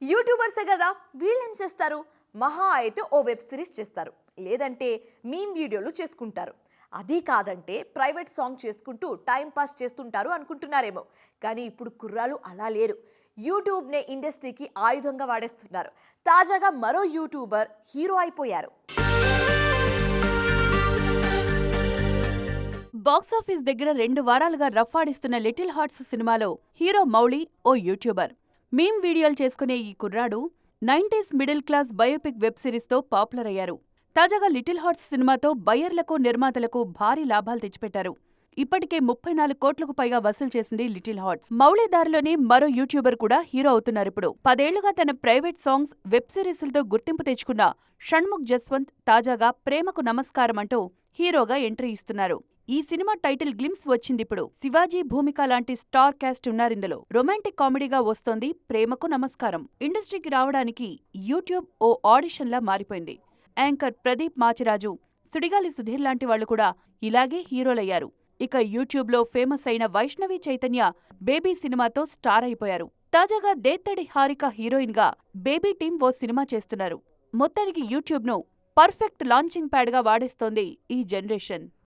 యూట్యూబర్సే కదా వీళ్ళేం చేస్తారు? మహా అయితే ఓ వెబ్ సిరీస్ చేస్తారు, లేదంటే మీమ్ వీడియోలు చేసుకుంటారు. అది కాదంటే ప్రైవేట్ సాంగ్ చేసుకుంటూ టైం పాస్ చేస్తుంటారు అనుకుంటున్నారేమో. కానీ ఇప్పుడు కుర్రాలు అలా లేరు. యూట్యూబ్నే ఇండస్ట్రీకి ఆయుధంగా వాడేస్తున్నారు. తాజాగా మరో యూట్యూబర్ హీరో అయిపోయారు. బాక్సాఫీస్ దగ్గర 2 వారాలుగా రఫ్ ఆడిస్తున్న లిటిల్ హార్ట్స్ సినిమాలో హీరో మౌళి ఓ యూట్యూబర్. మీమ్ వీడియోలు చేసుకునే ఈ కుర్రాడు 90s middle class biopic web సిరీస్తో పాపులర్ అయ్యారు. తాజాగా లిటిల్ హార్ట్స్ సినిమాతో బయ్యర్లకు, నిర్మాతలకు భారీ లాభాలు తెచ్చిపెట్టారు. ఇప్పటికే 34 కోట్లకు పైగా వసూలు చేసింది లిటిల్ హార్ట్స్. మౌళి దారిలోనే మరో యూట్యూబర్ కూడా హీరో అవుతున్నారిప్పుడు. 10 ఏళ్లుగా తన ప్రైవేట్ సాంగ్స్, వెబ్ సిరీస్లతో గుర్తింపు తెచ్చుకున్న షణ్ముఖ్ జస్వంత్ తాజాగా ప్రేమకు నమస్కారం అంటూ హీరోగా ఎంట్రీ ఇస్తున్నారు. ఈ సినిమా టైటిల్ గ్లిమ్స్ వచ్చిందిప్పుడు. శివాజీ, భూమిక లాంటి స్టార్ క్యాస్ట్ ఉన్నారిందులో. రొమాంటిక్ కామెడీగా వస్తోంది ప్రేమకు నమస్కారం. ఇండస్ట్రీకి రావడానికి యూట్యూబ్ ఓ ఆడిషన్లా మారిపోయింది. యాంకర్ ప్రదీప్ మాచిరాజు, సుడిగాలి సుధీర్ లాంటి వాళ్లు కూడా ఇలాగే హీరోలయ్యారు. ఇక యూట్యూబ్లో ఫేమస్ అయిన వైష్ణవి చైతన్య బేబీ సినిమాతో స్టార్ అయిపోయారు. తాజాగా దేత్తడి హారిక హీరోయిన్గా బేబీ టీం ఓ సినిమా చేస్తున్నారు. మొత్తానికి యూట్యూబ్ను పర్ఫెక్ట్ లాంచింగ్ ప్యాడ్గా వాడేస్తోంది ఈ జనరేషన్.